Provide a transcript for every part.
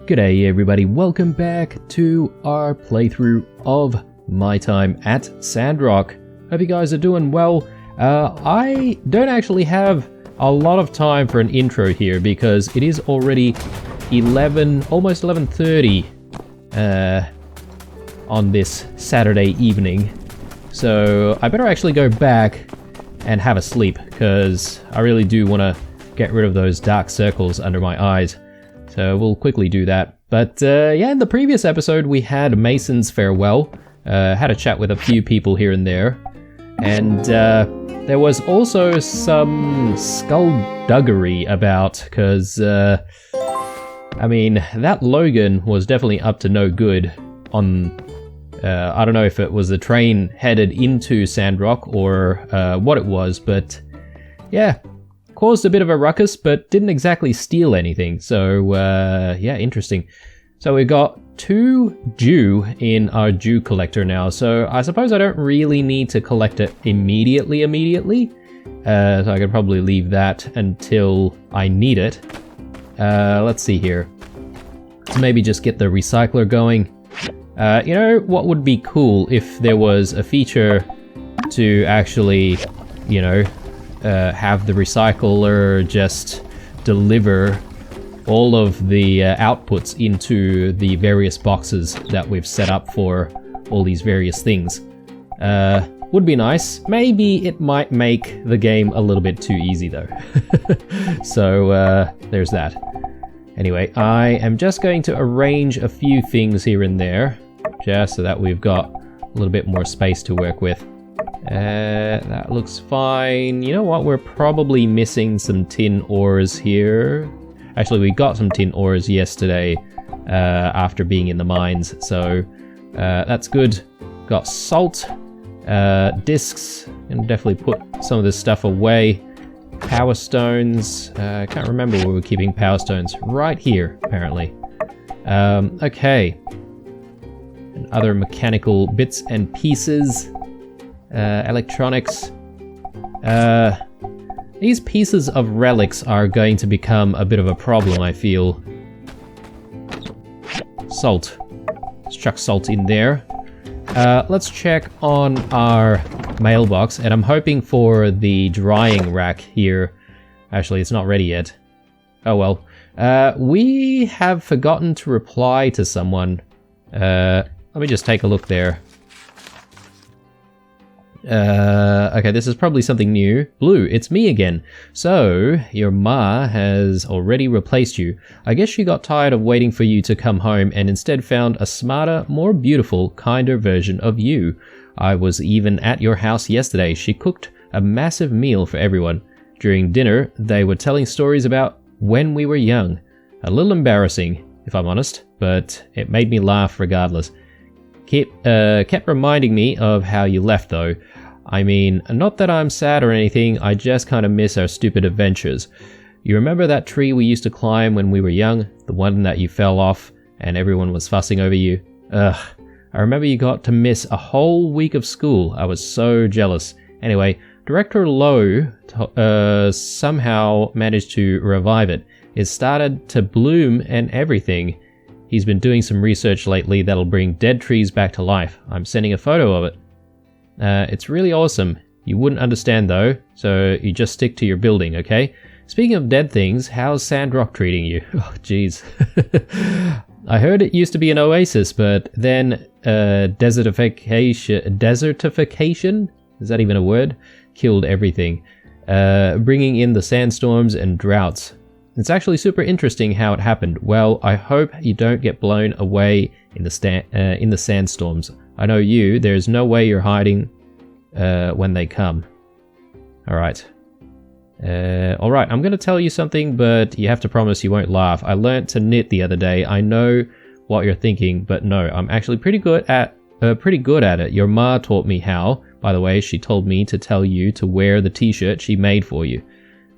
G'day everybody, welcome back to our playthrough of My Time at Sandrock. Hope you guys are doing well. I don't actually have a lot of time for an intro here because it is already almost 11:30 on this Saturday evening. So I better actually go back and have a sleep because I really do want to get rid of those dark circles under my eyes. So we'll quickly do that. But yeah, in the previous episode we had Mason's farewell. Had a chat with a few people here and there. And there was also some skullduggery about, because, I mean, that Logan was definitely up to no good on, I don't know if it was the train headed into Sandrock or what it was, but yeah. Caused a bit of a ruckus, but didn't exactly steal anything. So, yeah, interesting. So we got 2 dew in our dew collector now. So I suppose I don't really need to collect it immediately. So I could probably leave that until I need it. Let's see here. So maybe just get the recycler going. You know what would be cool if there was a feature to actually, you know, have the recycler just deliver all of the outputs into the various boxes that we've set up for all these various things. Would be nice. Maybe it might make the game a little bit too easy though. So there's that. Anyway, I am just going to arrange a few things here and there, just so that we've got a little bit more space to work with. That looks fine. You know what? We're probably missing some tin ores here. Actually, we got some tin ores yesterday after being in the mines, so that's good. Got salt, discs, and definitely put some of this stuff away. Power stones. I can't remember where we're keeping power stones. Right here, apparently. Okay. And other mechanical bits and pieces. Electronics. These pieces of relics are going to become a bit of a problem, I feel. Salt. Let's chuck salt in there. Let's check on our mailbox, and I'm hoping for the drying rack here. Actually, it's not ready yet. Oh well. We have forgotten to reply to someone. Let me just take a look there. Okay, this is probably something new. Blue, it's me again. So, your ma has already replaced you. I guess she got tired of waiting for you to come home and instead found a smarter, more beautiful, kinder version of you. I was even at your house yesterday. She cooked a massive meal for everyone. During dinner, they were telling stories about when we were young. A little embarrassing, if I'm honest, but it made me laugh regardless. Kept reminding me of how you left though. I mean, not that I'm sad or anything, I just kind of miss our stupid adventures. You remember that tree we used to climb when we were young? The one that you fell off and everyone was fussing over you? Ugh. I remember you got to miss a whole week of school. I was so jealous. Anyway, Director Lowe somehow managed to revive it. It started to bloom and everything. He's been doing some research lately that'll bring dead trees back to life. I'm sending a photo of it. It's really awesome. You wouldn't understand though, so you just stick to your building, okay? Speaking of dead things, how's Sandrock treating you? Oh, jeez. I heard it used to be an oasis, but then desertification, is that even a word? Killed everything, bringing in the sandstorms and droughts. It's actually super interesting how it happened. Well, I hope you don't get blown away in the sandstorms. I know you. There's no way you're hiding when they come. All right. All right. I'm going to tell you something, but you have to promise you won't laugh. I learnt to knit the other day. I know what you're thinking, but no, I'm actually pretty good at it. Your ma taught me how. By the way, she told me to tell you to wear the t-shirt she made for you.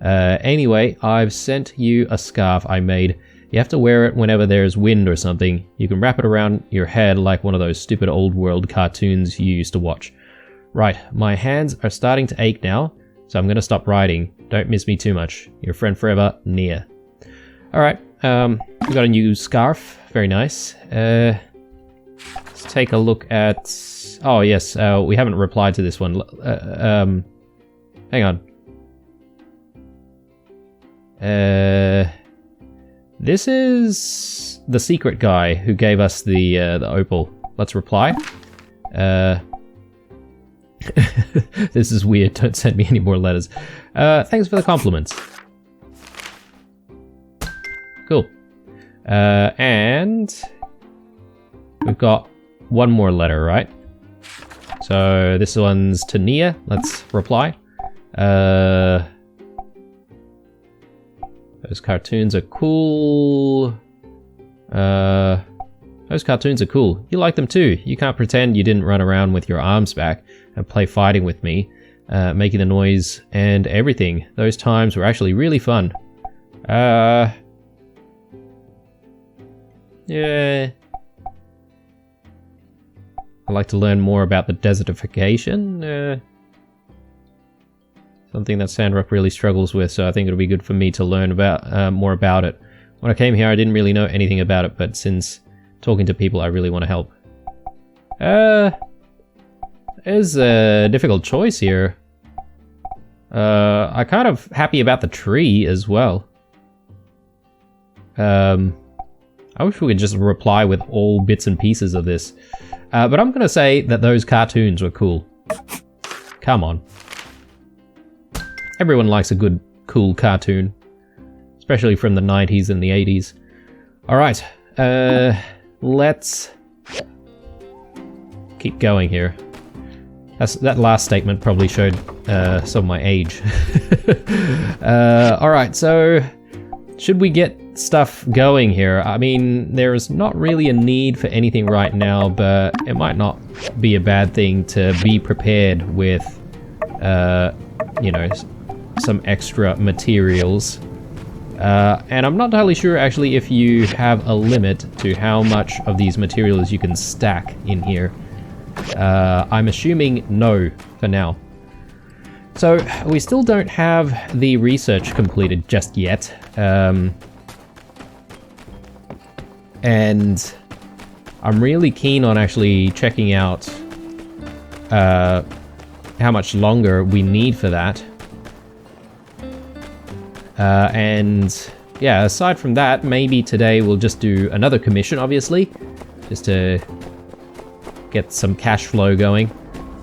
Anyway, I've sent you a scarf I made. You have to wear it whenever there's wind or something. You can wrap it around your head like one of those stupid old world cartoons you used to watch. Right, my hands are starting to ache now, so I'm going to stop writing. Don't miss me too much. Your friend forever, Nia. Alright, we got a new scarf. Very nice. Let's take a look at... Oh, yes, we haven't replied to this one. Hang on. This is the secret guy who gave us the opal. Let's reply. This is weird. Don't send me any more letters. Thanks for the compliments. Cool. And we've got one more letter, right? So this one's to Nia. Let's reply. Those cartoons are cool. Those cartoons are cool. You like them too. You can't pretend you didn't run around with your arms back and play fighting with me, making the noise and everything. Those times were actually really fun. Yeah. I'd like to learn more about the desertification. Something that Sandrock really struggles with, so I think it'll be good for me to learn about more about it. When I came here, I didn't really know anything about it, but since talking to people, I really want to help. There's a difficult choice here. I'm kind of happy about the tree as well. I wish we could just reply with all bits and pieces of this. But I'm gonna say that those cartoons were cool. Come on. Everyone likes a good, cool cartoon. Especially from the 90s and the 80s. Alright, let's keep going here. That last statement probably showed some of my age. Alright, so should we get stuff going here? I mean, there's not really a need for anything right now, but it might not be a bad thing to be prepared with, you know, some extra materials. And I'm not entirely sure actually if you have a limit to how much of these materials you can stack in here. I'm assuming no for now. So we still don't have the research completed just yet. And I'm really keen on actually checking out how much longer we need for that. And yeah, aside from that, maybe today we'll just do another commission, obviously, just to get some cash flow going.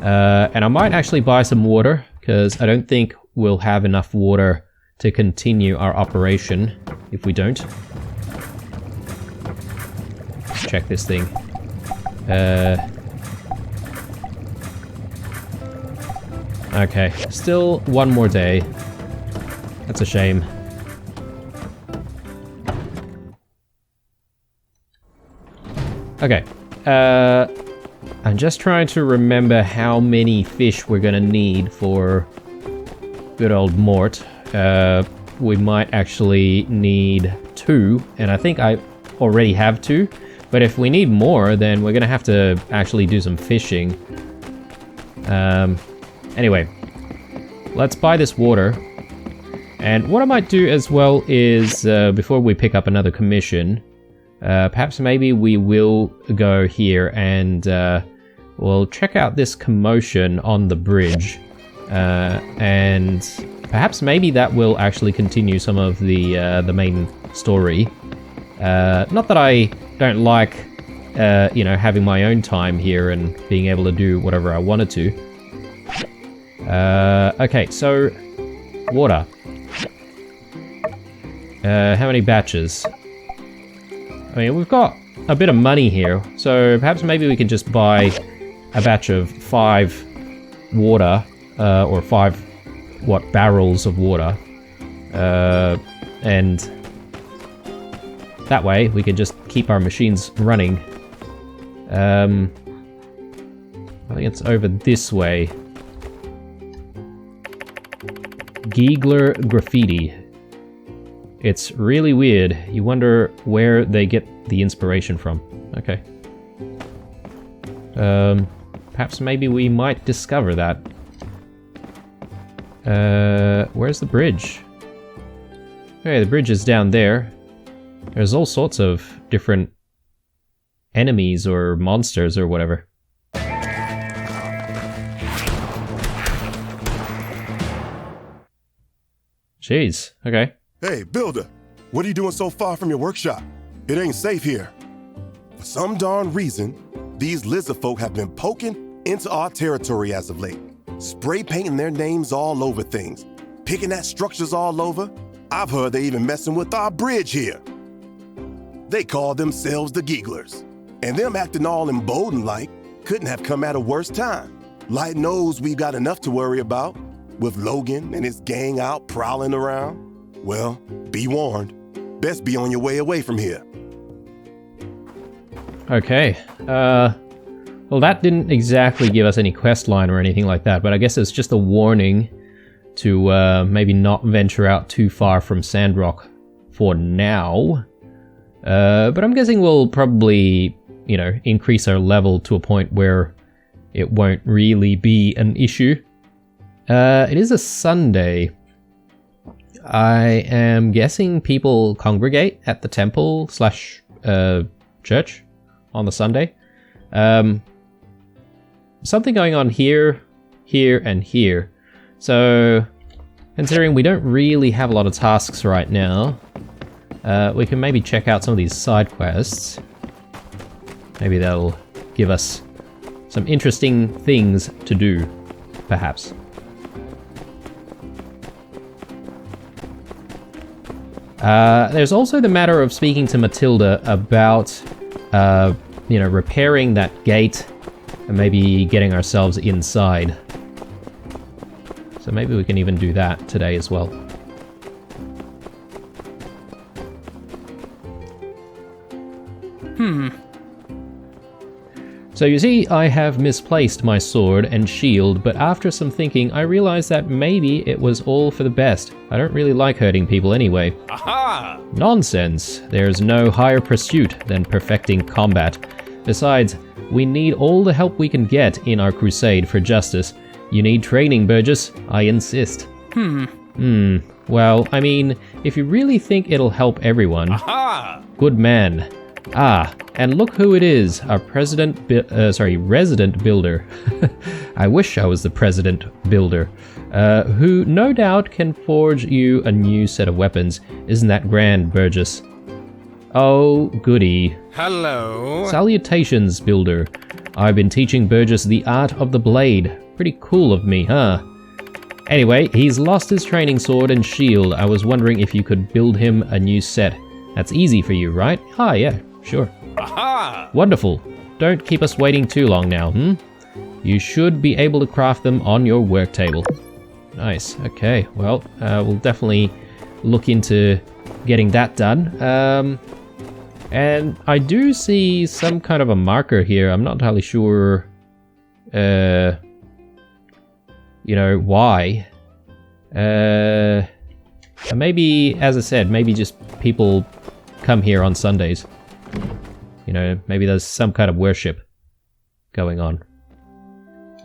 And I might actually buy some water, because I don't think we'll have enough water to continue our operation if we don't. Let's check this thing. Okay, still one more day. That's a shame. Okay, I'm just trying to remember how many fish we're gonna need for good old Mort. We might actually need 2, and I think I already have 2. But if we need more, then we're gonna have to actually do some fishing. Anyway, let's buy this water. And what I might do as well is, before we pick up another commission, perhaps maybe we will go here and we'll check out this commotion on the bridge. And perhaps maybe that will actually continue some of the main story. Not that I don't like, you know, having my own time here and being able to do whatever I wanted to. Okay, so water. How many batches? I mean, we've got a bit of money here, so perhaps maybe we can just buy a batch of 5 water, or 5, barrels of water. And that way we can just keep our machines running. I think it's over this way. Giegler Graffiti. It's really weird. You wonder where they get the inspiration from. Okay. Perhaps maybe we might discover that. Where's the bridge? Okay, the bridge is down there. There's all sorts of different enemies or monsters or whatever. Jeez, okay. Hey, Builder, what are you doing so far from your workshop? It ain't safe here. For some darn reason, these lizard folk have been poking into our territory as of late. Spray painting their names all over things. Picking at structures all over. I've heard they even messing with our bridge here. They call themselves the Gigglers. And them acting all emboldened like couldn't have come at a worse time. Light knows we've got enough to worry about. With Logan and his gang out prowling around. Well, be warned. Best be on your way away from here. Okay. Well, that didn't exactly give us any quest line or anything like that, but I guess it's just a warning to maybe not venture out too far from Sandrock for now. But I'm guessing we'll probably, you know, increase our level to a point where it won't really be an issue. It is a Sunday. I am guessing people congregate at the temple / church on the Sunday. Something going on here, here, and here. So, considering we don't really have a lot of tasks right now, we can maybe check out some of these side quests. Maybe that'll give us some interesting things to do, perhaps. There's also the matter of speaking to Matilda about, you know, repairing that gate and maybe getting ourselves inside. So maybe we can even do that today as well. So you see, I have misplaced my sword and shield, but after some thinking, I realized that maybe it was all for the best. I don't really like hurting people anyway. Aha! Nonsense! There's no higher pursuit than perfecting combat. Besides, we need all the help we can get in our crusade for justice. You need training, Burgess. I insist. Well, I mean, if you really think it'll help everyone... Aha! Good man. Ah, and look who it is, our resident builder. I wish I was the president builder. Who no doubt can forge you a new set of weapons. Isn't that grand, Burgess? Oh, goody. Hello. Salutations, builder. I've been teaching Burgess the art of the blade. Pretty cool of me, huh? Anyway, he's lost his training sword and shield. I was wondering if you could build him a new set. That's easy for you, right? Ah, yeah, sure. Aha! Wonderful. Don't keep us waiting too long now, You should be able to craft them on your work table. Nice, okay. Well, we'll definitely look into getting that done. And I do see some kind of a marker here. I'm not entirely sure, you know, why. Maybe, as I said, maybe just people come here on Sundays. You know, maybe there's some kind of worship going on.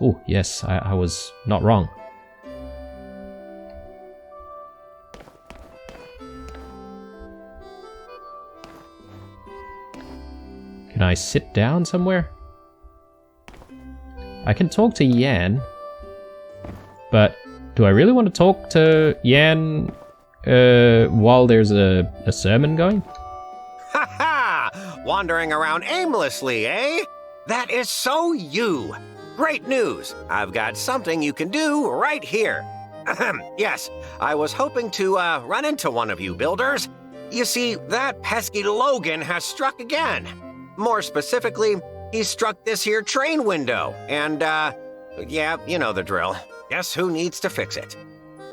Oh, yes, I was not wrong. Can I sit down somewhere? I can talk to Yan, but do I really want to talk to Yan while there's a sermon going? Ha ha! Wandering around aimlessly, eh? That is so you. Great news. I've got something you can do right here. Ahem. Yes, I was hoping to run into one of you builders. You see, that pesky Logan has struck again. More specifically, he struck this here train window. And, yeah, you know the drill. Guess who needs to fix it?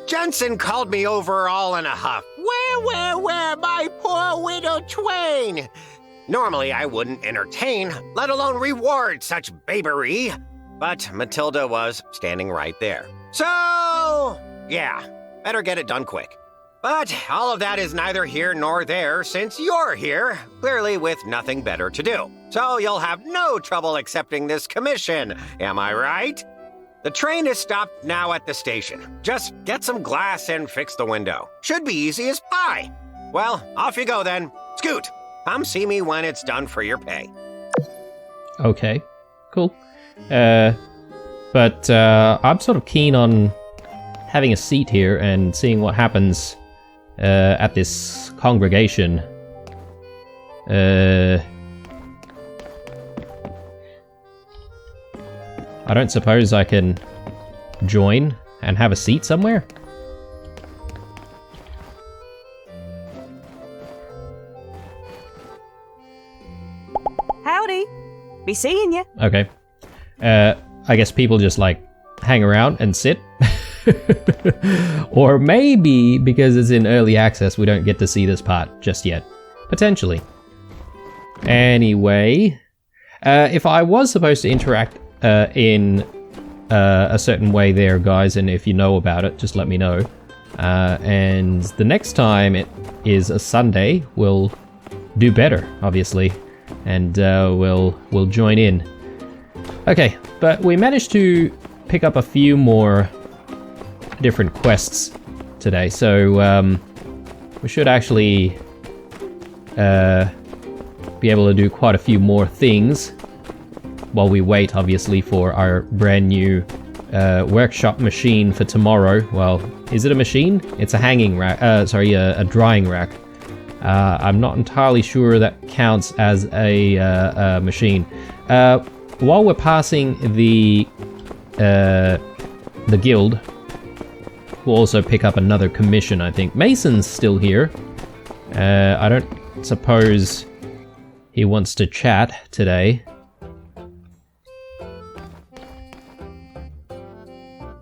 Jensen called me over all in a huff. Where, my poor widow twain? Normally, I wouldn't entertain, let alone reward such babery. But Matilda was standing right there. So, yeah, better get it done quick. But all of that is neither here nor there since you're here, clearly with nothing better to do. So you'll have no trouble accepting this commission, am I right? The train is stopped now at the station. Just get some glass and fix the window. Should be easy as pie. Well, off you go then. Scoot, come see me when it's done for your pay. Okay, cool. But I'm sort of keen on having a seat here and seeing what happens at this congregation. I don't suppose I can join and have a seat somewhere? Howdy. Be seeing you. Okay. I guess people just like hang around and sit. Or maybe because it's in early access, we don't get to see this part just yet. Potentially. Anyway, if I was supposed to interact in a certain way there, guys, and if you know about it, just let me know. And the next time it is a Sunday, we'll do better, obviously, and we'll join in. Okay, but we managed to pick up a few more different quests today, so we should actually be able to do quite a few more things while we wait, obviously, for our brand new workshop machine for tomorrow. Well, is it a machine? It's a hanging rack. A drying rack. I'm not entirely sure that counts as a machine. While we're passing the guild, we'll also pick up another commission, I think. Mason's still here. I don't suppose he wants to chat today.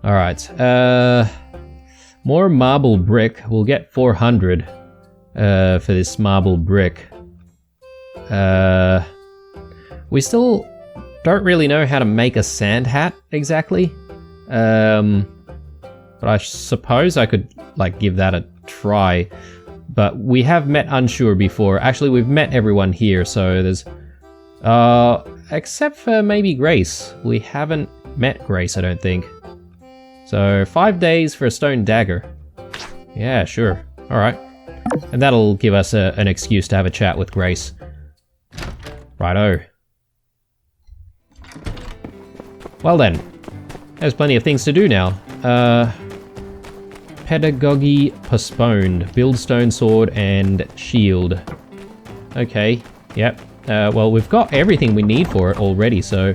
Alright, more marble brick. We'll get 400 for this marble brick. We still don't really know how to make a sand hat exactly. But I suppose I could like give that a try. But we have met Unsure before. Actually, we've met everyone here, so there's except for maybe Grace. We haven't met Grace, I don't think. So 5 days for a stone dagger. Yeah, sure. Alright. And that'll give us an excuse to have a chat with Grace. Righto. Well then. There's plenty of things to do now. Pedagogy postponed. Build stone sword and shield. Okay. Yep. Well, we've got everything we need for it already, so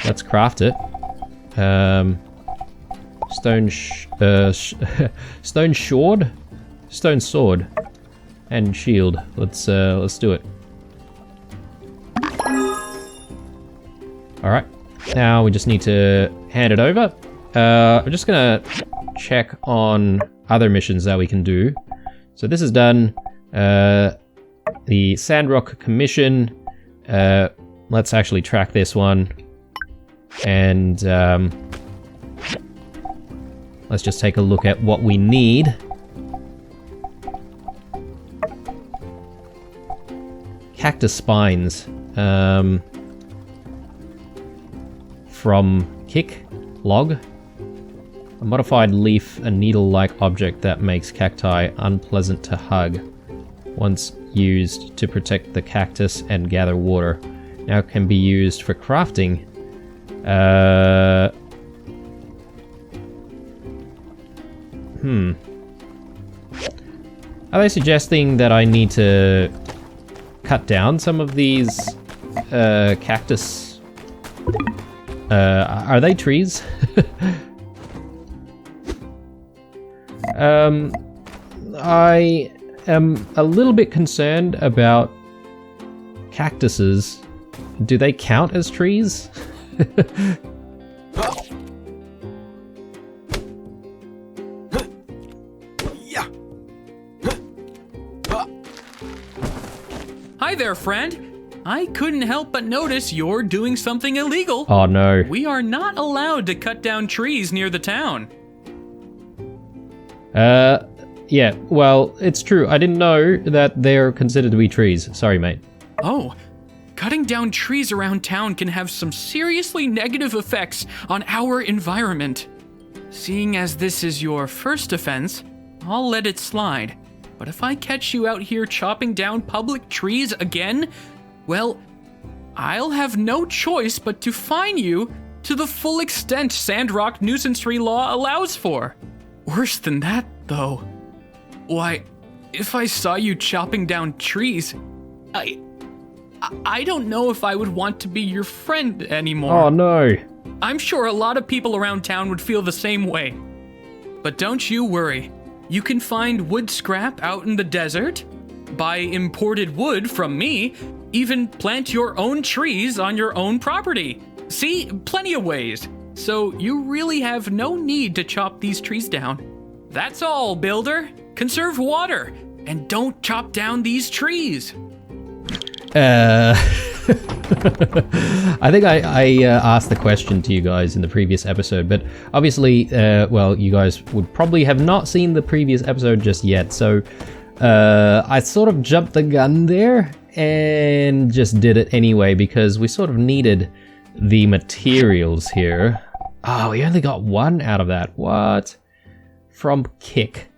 let's craft it. Stone sword, stone sword, and shield. Let's do it. All right. Now we just need to hand it over. I'm just gonna check on other missions that we can do. So this is done. The Sandrock commission. Let's actually track this one, and let's just take a look at what we need. Cactus spines. From Kick Log. A modified leaf, a needle-like object that makes cacti unpleasant to hug. Once used to protect the cactus and gather water. Now can be used for crafting. Are they suggesting that I need to cut down some of these cactus? Are they trees? I am a little bit concerned about cactuses. Do they count as trees? Hi there, friend. I couldn't help but notice you're doing something illegal. Oh no. We are not allowed to cut down trees near the town. Yeah, well, it's true. I didn't know that they're considered to be trees. Sorry, mate. Oh, cutting down trees around town can have some seriously negative effects on our environment. Seeing as this is your first offense, I'll let it slide. But if I catch you out here chopping down public trees again, well, I'll have no choice but to fine you to the full extent Sandrock nuisancery law allows for. Worse than that, though. Why, if I saw you chopping down trees, I don't know if I would want to be your friend anymore. Oh no. I'm sure a lot of people around town would feel the same way. But don't you worry. You can find wood scrap out in the desert, buy imported wood from me, even plant your own trees on your own property. See, plenty of ways. So you really have no need to chop these trees down. That's all, builder. Conserve water, and don't chop down these trees. I think I asked the question to you guys in the previous episode, but obviously, well, you guys would probably have not seen the previous episode just yet, so I sort of jumped the gun there and just did it anyway because we sort of needed the materials here. Oh, we only got one out of that. What? From Kick.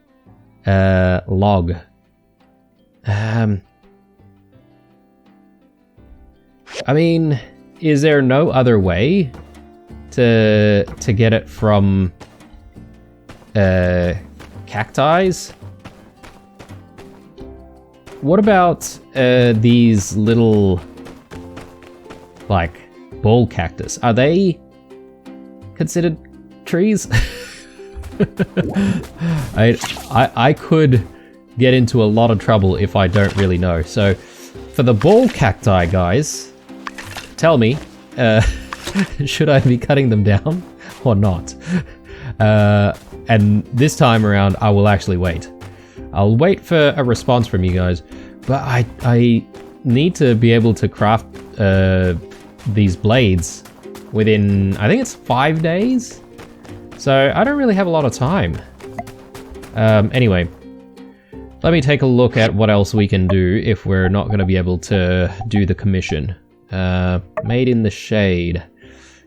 Log. I mean, is there no other way to get it from cacti? What about these little like ball cactus? Are they considered trees? I could get into a lot of trouble if I don't really know. So for the ball cacti, guys, tell me, should I be cutting them down or not? And this time around, I will actually wait. I'll wait for a response from you guys, but I need to be able to craft these blades within, I think it's 5 days? So I don't really have a lot of time. Anyway, let me take a look at what else we can do if we're not going to be able to do the commission. Made in the shade.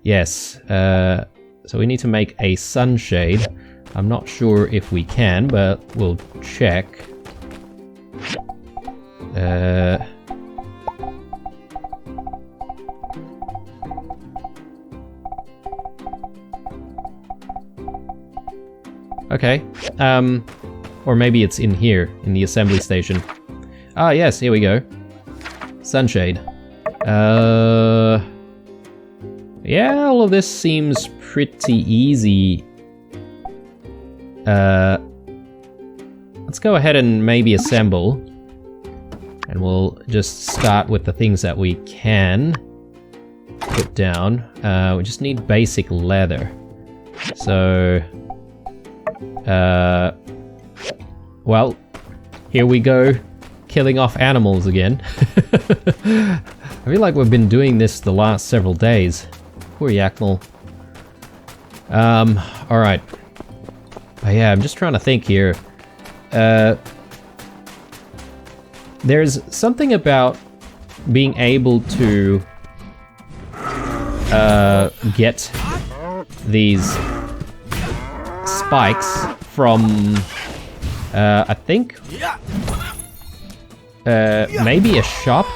Yes. So we need to make a sunshade. I'm not sure if we can, but we'll check. Okay. Or maybe it's in here, in the assembly station. Ah, yes, here we go. Sunshade. Yeah, all of this seems pretty easy. Let's go ahead and maybe assemble. And we'll just start with the things that we can put down. We just need basic leather. So, well, here we go, killing off animals again. I feel like we've been doing this the last several days. Poor Yaknal. Alright. Oh, yeah, I'm just trying to think here. There's something about being able to get these spikes from I think maybe a shop,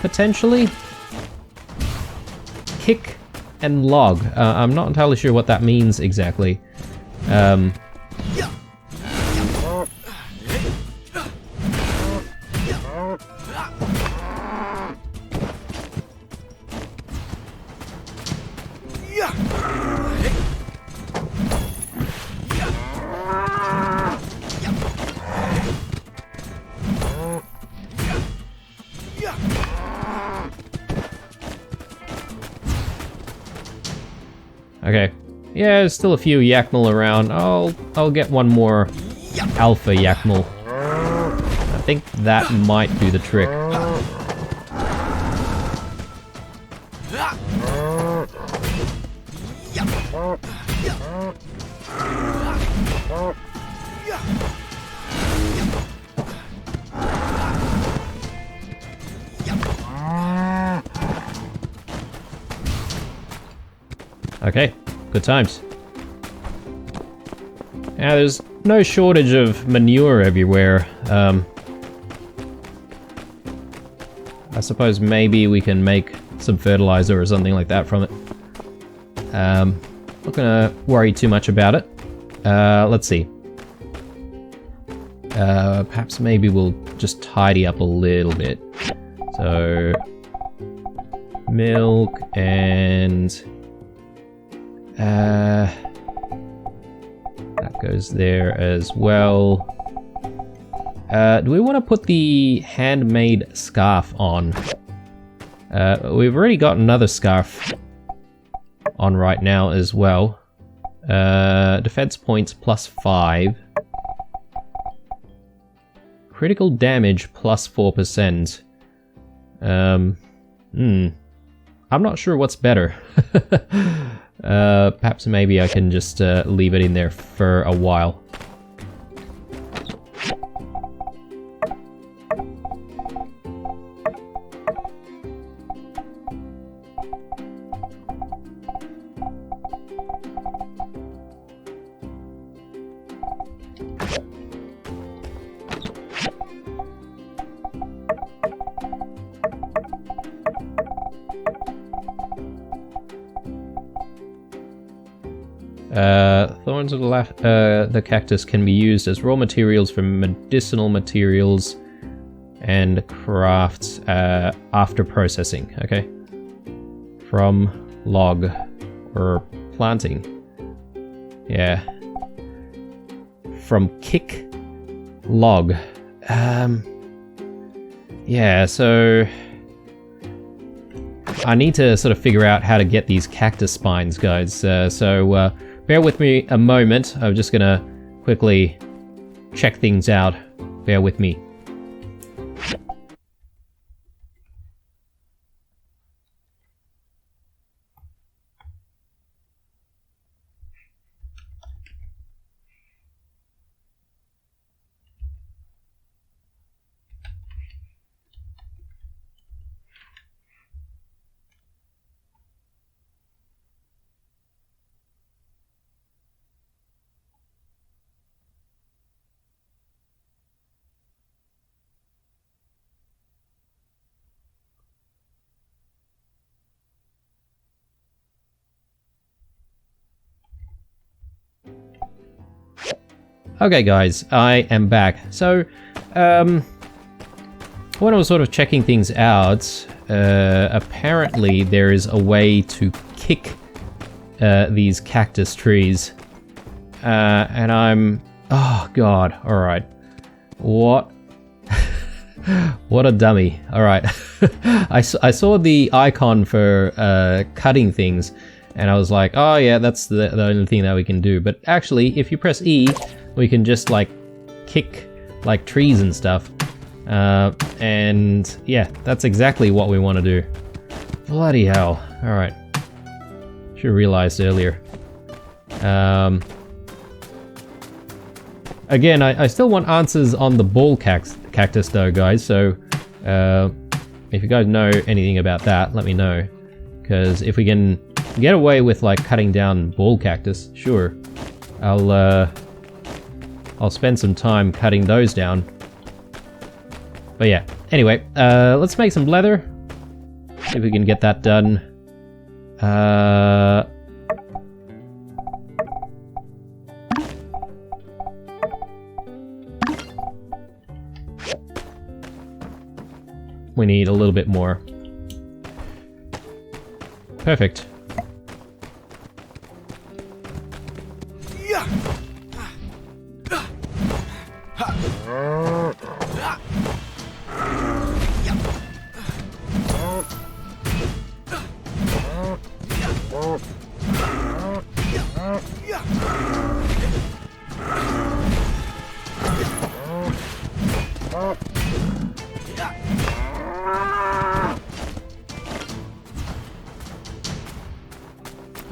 potentially. Kick and log. I'm not entirely sure what that means exactly. Okay. Yeah, there's still a few Yakmal around. I'll get one more alpha Yakmal. I think that might do the trick. Okay, good times. Now, there's no shortage of manure everywhere. I suppose maybe we can make some fertilizer or something like that from it. Not gonna worry too much about it. Let's see. Perhaps maybe we'll just tidy up a little bit. So, milk and that goes there as well. Do we want to put the handmade scarf on? We've already got another scarf on right now as well. Defense points +5. Critical damage +4%. I'm not sure what's better. Perhaps maybe I can just leave it in there for a while. Thorns of the cactus can be used as raw materials for medicinal materials and crafts after processing. Okay. From log or planting. Yeah. From kick log. Yeah, so I need to sort of figure out how to get these cactus spines, guys. So bear with me a moment. I'm just gonna quickly check things out. Bear with me. Okay guys, I am back. So, when I was sort of checking things out, apparently there is a way to kick these cactus trees. And I'm... oh god, alright. What? What a dummy. Alright. I saw the icon for cutting things, and I was like, oh yeah, that's the only thing that we can do. But actually, if you press E, we can just like kick like trees and stuff. And yeah, that's exactly what we want to do. Bloody hell. Alright. Should have realized earlier. Again, I still want answers on the ball cactus though, guys. So if you guys know anything about that, let me know. Because if we can get away with like cutting down ball cactus, sure. I'll spend some time cutting those down. But yeah, anyway, let's make some leather. See if we can get that done. We need a little bit more. Perfect.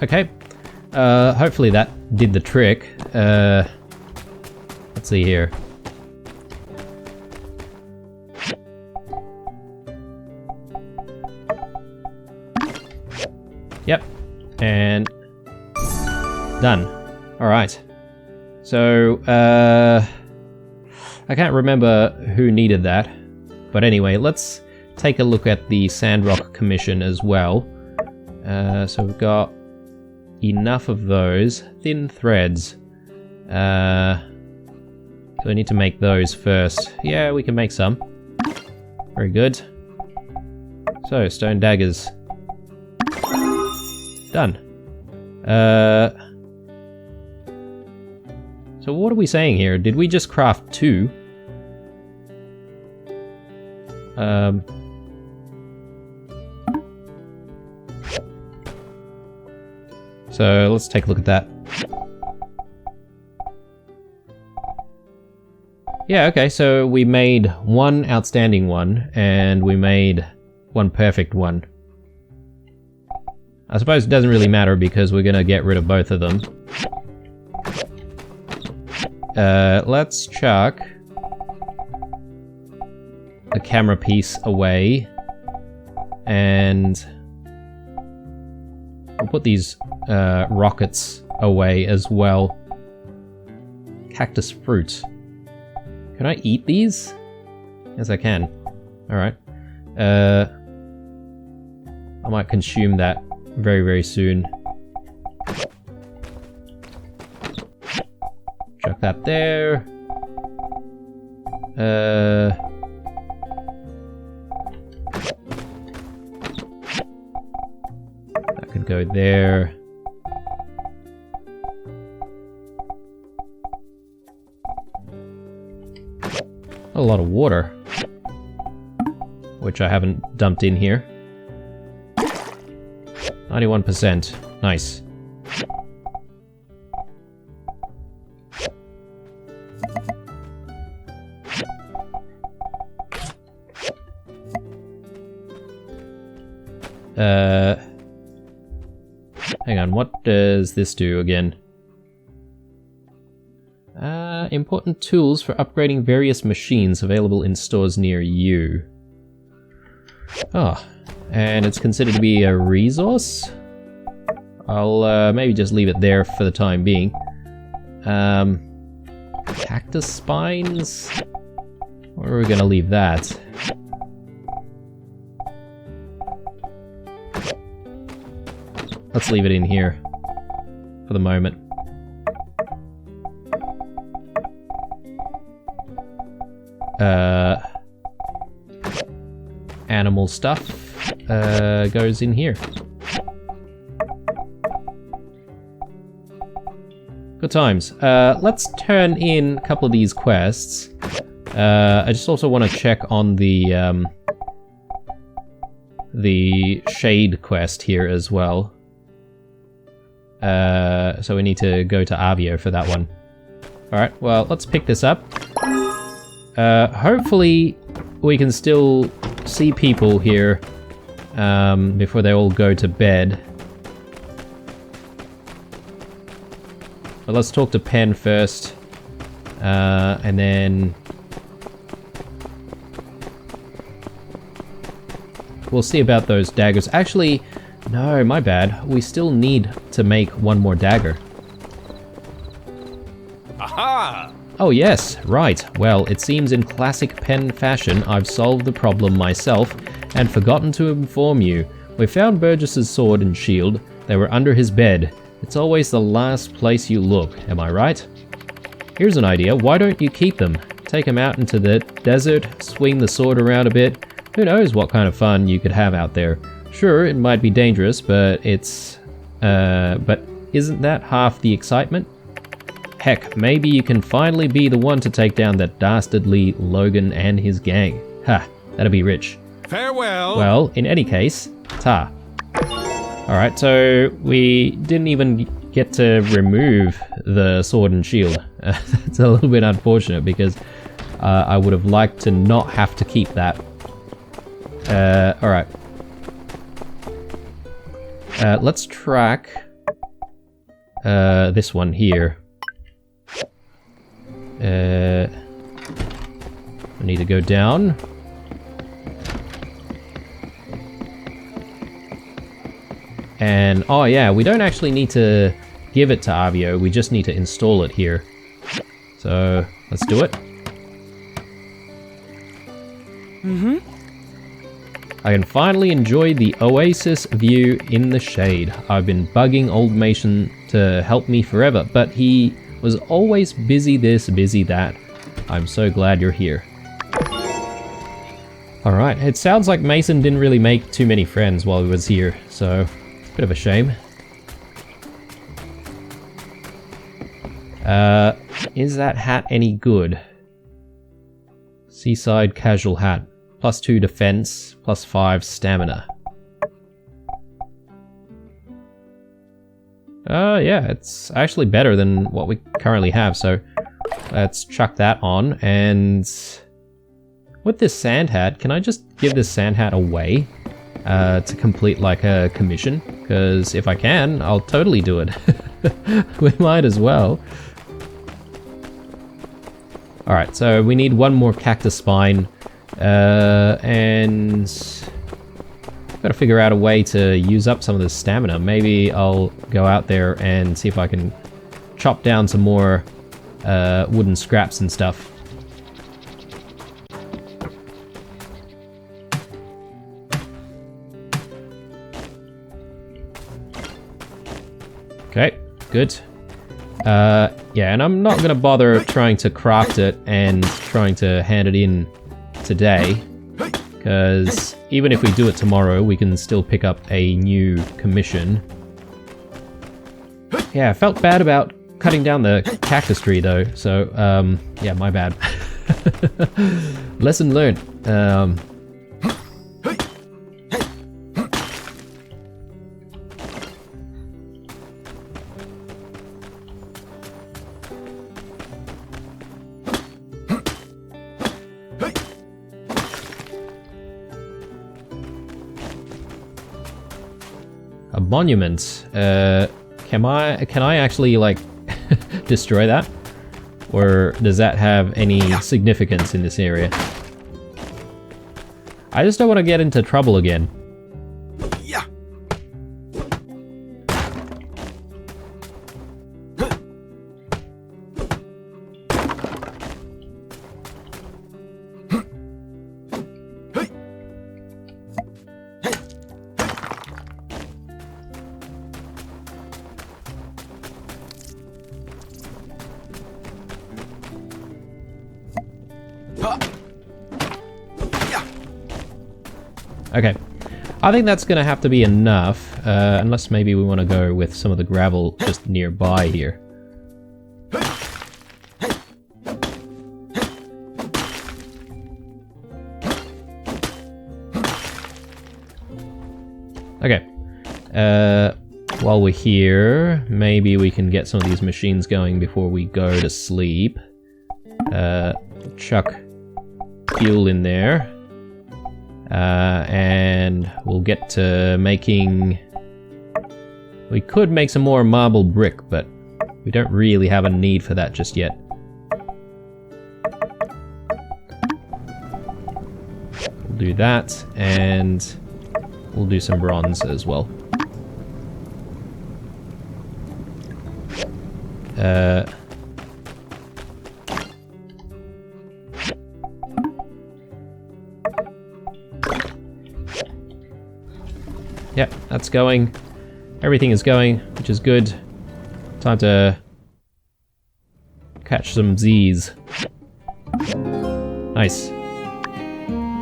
Okay, hopefully that did the trick. Let's see here. Yep, and done. Alright, So, I can't remember who needed that. But anyway, let's take a look at the Sandrock commission as well. So we've got enough of those. Thin threads. So we need to make those first. Yeah, we can make some. Very good. So, stone daggers. Done. So what are we saying here? Did we just craft 2? So let's take a look at that. Yeah, okay, so we made 1 outstanding one, and we made 1 perfect one. I suppose it doesn't really matter because we're gonna get rid of both of them. Let's chuck the camera piece away, and we'll put these rockets away as well. Cactus fruit. Can I eat these? Yes, I can. Alright. I might consume that very, very soon. Chuck that there. That could go there. A lot of water, which I haven't dumped in here. 91%. Nice. Hang on, what does this do again? Important tools for upgrading various machines available in stores near you. Oh, and it's considered to be a resource? I'll maybe just leave it there for the time being. Cactus spines? Where are we gonna leave that? Let's leave it in here for the moment. Animal stuff goes in here. Good times. Let's turn in a couple of these quests. I just also want to check on the shade quest here as well. So we need to go to Avio for that one. Alright, well, let's pick this up. Hopefully we can still see people here before they all go to bed. But let's talk to Pen first, and then we'll see about those daggers. Actually, no, my bad. We still need to make 1 more dagger. Aha! Oh yes, right. Well, it seems in classic Pen fashion, I've solved the problem myself and forgotten to inform you. We found Burgess's sword and shield. They were under his bed. It's always the last place you look, am I right? Here's an idea. Why don't you keep them? Take them out into the desert, swing the sword around a bit. Who knows what kind of fun you could have out there. Sure, it might be dangerous, but but isn't that half the excitement? Heck, maybe you can finally be the one to take down that dastardly Logan and his gang. Ha, that'd be rich. Farewell! Well, in any case, ta. Alright, so we didn't even get to remove the sword and shield. It's a little bit unfortunate because I would have liked to not have to keep that. Alright. Let's track this one here. I need to go down. And, oh yeah, we don't actually need to give it to Avio, we just need to install it here. So let's do it. I can finally enjoy the oasis view in the shade. I've been bugging old Mason to help me forever, but he was always busy this, busy that. I'm so glad you're here. Alright, it sounds like Mason didn't really make too many friends while he was here, so bit of a shame. Is that hat any good? Seaside casual hat. +2 defense, +5 stamina. Yeah, it's actually better than what we currently have, so let's chuck that on. And with this sand hat, can I just give this sand hat away to complete like a commission? Because if I can, I'll totally do it. We might as well. Alright, so we need one more cactus spine. And gotta figure out a way to use up some of the stamina. Maybe I'll go out there and see if I can chop down some more wooden scraps and stuff. Okay, good. Yeah, and I'm not gonna bother trying to craft it and trying to hand it in today, because even if we do it tomorrow, we can still pick up a new commission. Yeah, I felt bad about cutting down the cactus tree though, so yeah, my bad. Lesson learned. A monument. Can I actually like destroy that? Or does that have any significance in this area? I just don't want to get into trouble again. Okay, I think that's gonna have to be enough, unless maybe we want to go with some of the gravel just nearby here. Okay, while we're here, maybe we can get some of these machines going before we go to sleep. Chuck fuel in there. And we'll get to making... We could make some more marble brick, but we don't really have a need for that just yet. We'll do that, and we'll do some bronze as well. Yep, that's going. Everything is going, which is good. Time to catch some Z's. Nice.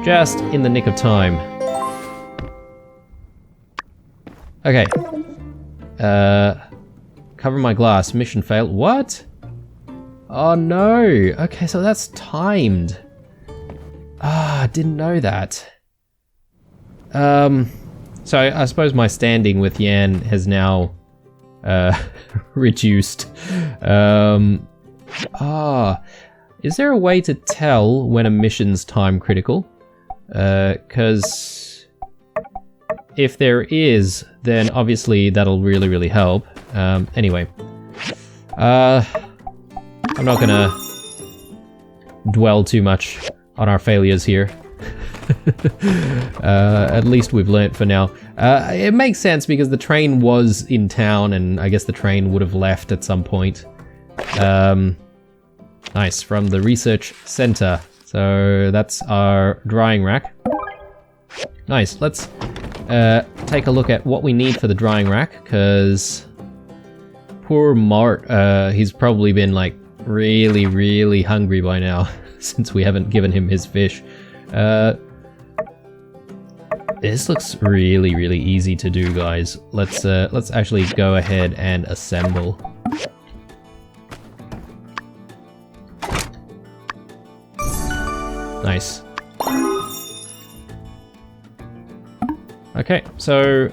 Just in the nick of time. Okay. Cover my glass. Mission failed. What? Oh no. Okay, so that's timed. Ah, I didn't know that. So I suppose my standing with Yan has now reduced. Is there a way to tell when a mission's time critical? Because if there is, then obviously that'll really, really help. Anyway, I'm not gonna dwell too much on our failures here. At least we've learnt for now. It makes sense because the train was in town and I guess the train would have left at some point. Nice, from the research center. So that's our drying rack. Nice, let's take a look at what we need for the drying rack, because poor Mart, he's probably been like really, really hungry by now since we haven't given him his fish. This looks really, really easy to do, guys. Let's actually go ahead and assemble. Nice. Okay, so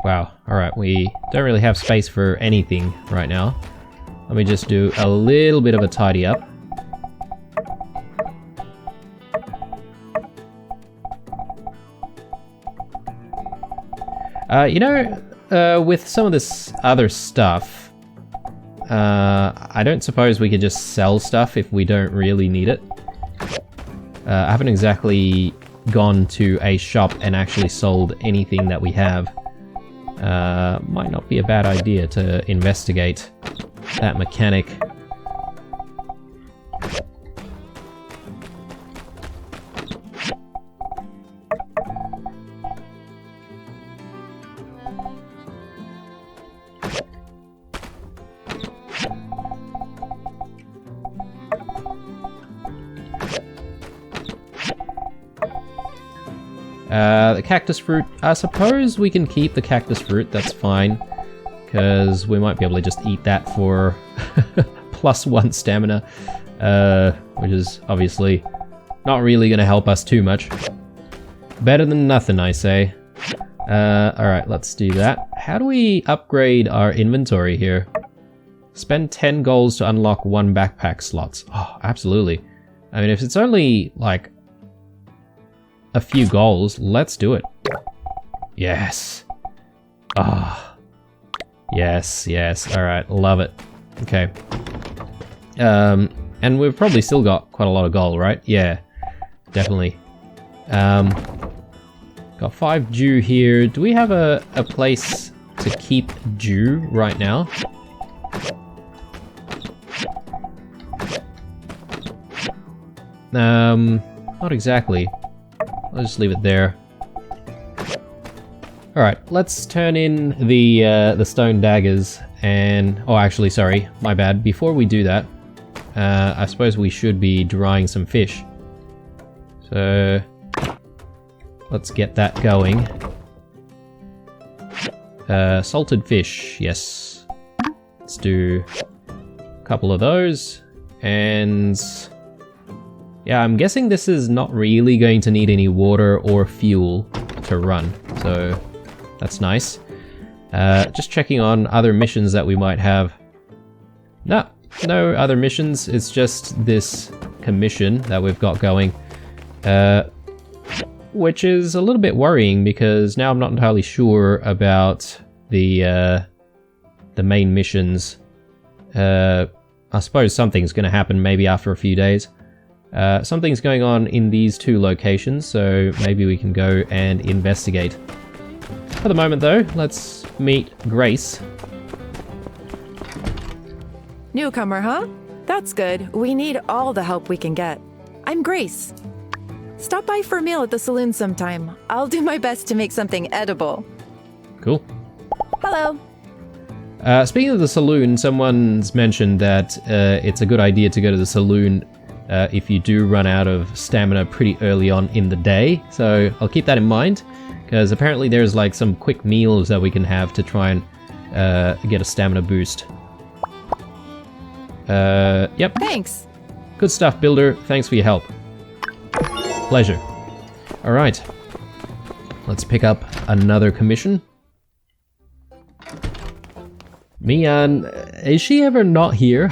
wow, alright, we don't really have space for anything right now. Let me just do a little bit of a tidy up. You know, with some of this other stuff, I don't suppose we could just sell stuff if we don't really need it. I haven't exactly gone to a shop and actually sold anything that we have. Might not be a bad idea to investigate that mechanic. The cactus fruit, I suppose we can keep the cactus fruit, that's fine. Because we might be able to just eat that for +1 stamina. Which is obviously not really going to help us too much. Better than nothing, I say. Alright, let's do that. How do we upgrade our inventory here? Spend 10 golds to unlock 1 backpack slots. Oh, absolutely. I mean, if it's only, like, a few goals, let's do it. Yes. Ah. Yes, yes. Alright, love it. Okay. And we've probably still got quite a lot of gold, right? Yeah, definitely. Got 5 dew here. Do we have a place to keep dew right now? Not exactly. I'll just leave it there. Alright, let's turn in the stone daggers and... Oh, actually, sorry, my bad. Before we do that, I suppose we should be drying some fish. So, let's get that going. Salted fish, yes. Let's do a couple of those. And... yeah, I'm guessing this is not really going to need any water or fuel to run, so that's nice. Just checking on other missions that we might have. No other missions, it's just this commission that we've got going. Which is a little bit worrying because now I'm not entirely sure about the main missions. I suppose something's going to happen maybe after a few days. Something's going on in these 2 locations, so maybe we can go and investigate. For the moment though, let's meet Grace. Newcomer, huh? That's good. We need all the help we can get. I'm Grace. Stop by for a meal at the saloon sometime. I'll do my best to make something edible. Cool. Hello. Speaking of the saloon, someone's mentioned that it's a good idea to go to the saloon if you do run out of stamina pretty early on in the day. So I'll keep that in mind, because apparently there's like some quick meals that we can have to try and get a stamina boost. Yep. Thanks. Good stuff, Builder. Thanks for your help. Pleasure. Alright. Let's pick up another commission. Mian, is she ever not here?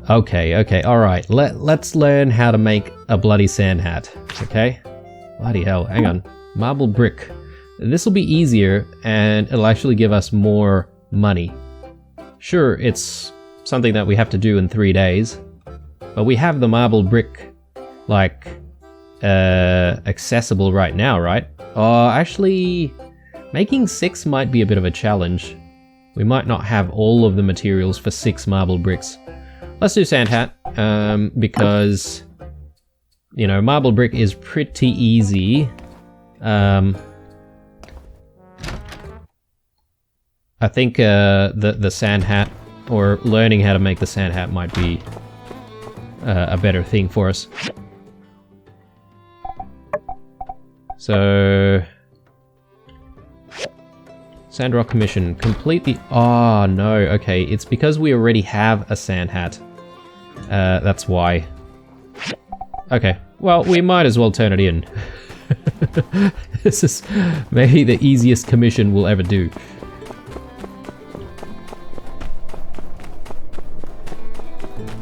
Okay, alright. Let's learn how to make a bloody sand hat, okay? Bloody hell, hang on. Marble brick. This will be easier, and it'll actually give us more money. Sure, it's something that we have to do in 3 days, but we have the marble brick, like, accessible right now, right? Actually, making 6 might be a bit of a challenge. We might not have all of the materials for 6 marble bricks. Let's do sand hat, because, you know, marble brick is pretty easy. I think the sand hat, or learning how to make the sand hat, might be a better thing for us. So, Sandrock commission, complete the... Oh, no, okay, it's because we already have a sand hat. That's why. Okay, well, we might as well turn it in. This is maybe the easiest commission we'll ever do.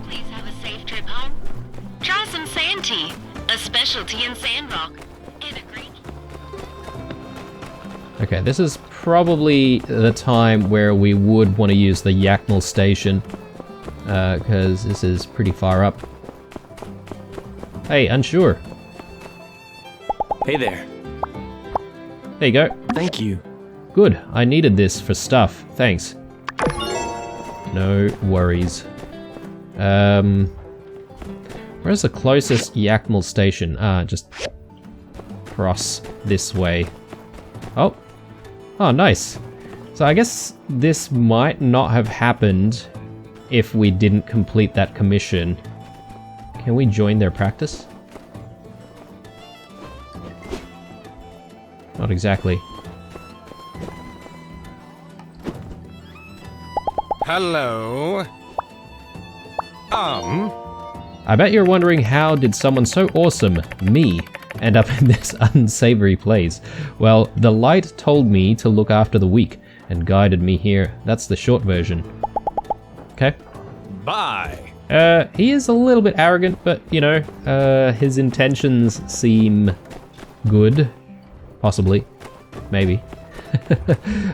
Please have a safe trip home. Try some sand tea, a specialty in Sandrock. And a Greek. Okay, this is probably the time where we would want to use the Yakmal station, because this is pretty far up. Hey, unsure. Hey there. There you go. Thank you. Good, I needed this for stuff. Thanks. No worries. Where's the closest Yakmal station? Just cross this way. Oh. Oh, nice. So I guess this might not have happened if we didn't complete that commission. Can we join their practice? Not exactly. Hello. I bet you're wondering, how did someone so awesome, me, end up in this unsavory place? Well, the light told me to look after the weak and guided me here. That's the short version. Okay. Bye. He is a little bit arrogant, but, you know, his intentions seem good. Possibly. Maybe.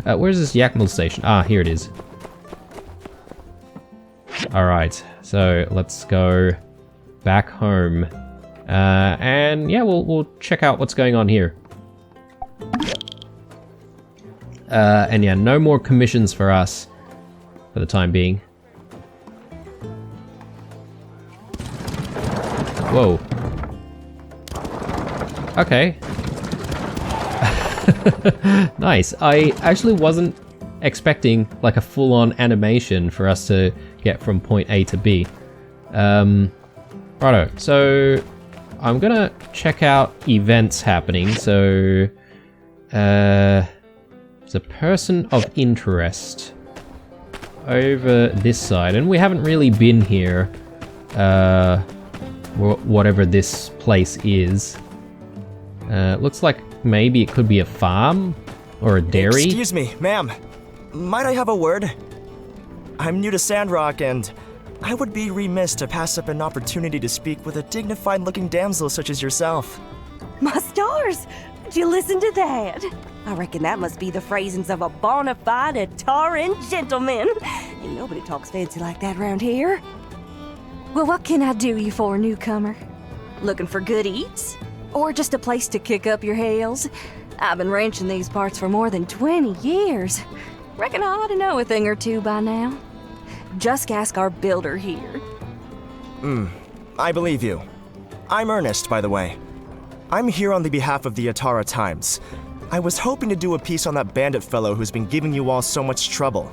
Where's this Yakmal station? Ah, here it is. Alright, so let's go back home. And yeah, we'll check out what's going on here. And yeah, no more commissions for us for the time being. Whoa. Okay. Nice. I actually wasn't expecting like a full-on animation for us to get from point A to B. Righto, so I'm gonna check out events happening. So there's a person of interest over this side, and we haven't really been here, whatever this place is. Looks like maybe it could be a farm or a dairy. Excuse me, ma'am. Might I have a word? I'm new to Sandrock, and I would be remiss to pass up an opportunity to speak with a dignified-looking damsel such as yourself. My stars! Did you listen to that? I reckon that must be the phrasings of a bona fide Ataran gentleman. Ain't nobody talks fancy like that around here. Well, what can I do you for, newcomer? Looking for good eats? Or just a place to kick up your heels? I've been ranching these parts for more than 20 years. Reckon I ought to know a thing or two by now. Just ask our builder here. I believe you. I'm Ernest, by the way. I'm here on the behalf of the Atara Times. I was hoping to do a piece on that bandit fellow who's been giving you all so much trouble.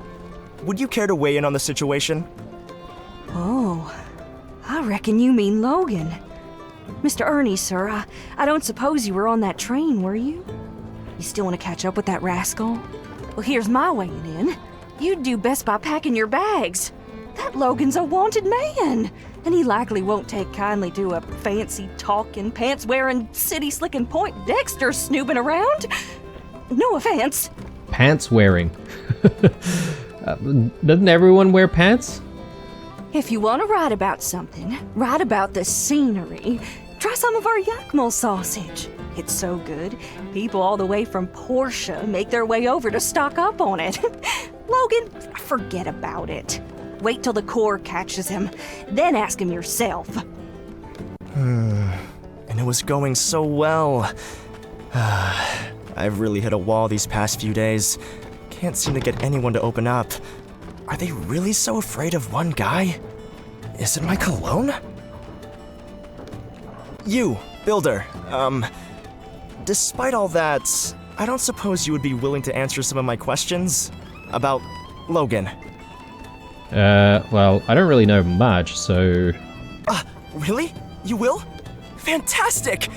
Would you care to weigh in on the situation? Oh, I reckon you mean Logan. Mr. Ernie, sir, I don't suppose you were on that train, were you? You still want to catch up with that rascal? Well, here's my weighing in. You'd do best by packing your bags. That Logan's a wanted man, and he likely won't take kindly to a fancy-talking, pants-wearing, city-slicking Point Dexter snooping around. No offense. Pants wearing. Doesn't everyone wear pants? If you want to write about something, write about the scenery. Try some of our Yakmal sausage. It's so good, people all the way from Portia make their way over to stock up on it. Logan, forget about it. Wait till the Corps catches him, then ask him yourself. and it was going so well. I've really hit a wall these past few days. Can't seem to get anyone to open up. Are they really so afraid of one guy? Is it my cologne? You, Builder, despite all that, I don't suppose you would be willing to answer some of my questions? About Logan. Well, I don't really know much, so... Really? You will? Fantastic!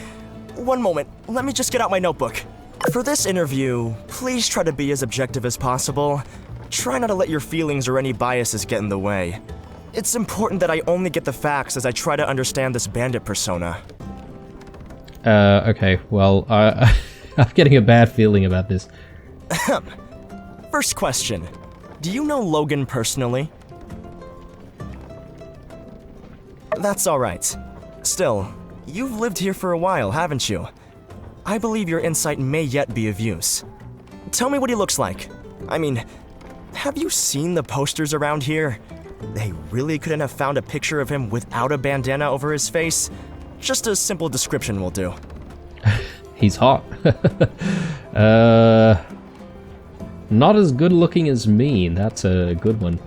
One moment, let me just get out my notebook. For this interview, please try to be as objective as possible. Try not to let your feelings or any biases get in the way. It's important that I only get the facts as I try to understand this bandit persona. Okay, well, I'm getting a bad feeling about this. First question. Do you know Logan personally? That's alright. Still, you've lived here for a while, haven't you? I believe your insight may yet be of use. Tell me what he looks like. I mean, have you seen the posters around here? They really couldn't have found a picture of him without a bandana over his face? Just a simple description will do. He's hot. Not as good looking as me. That's a good one.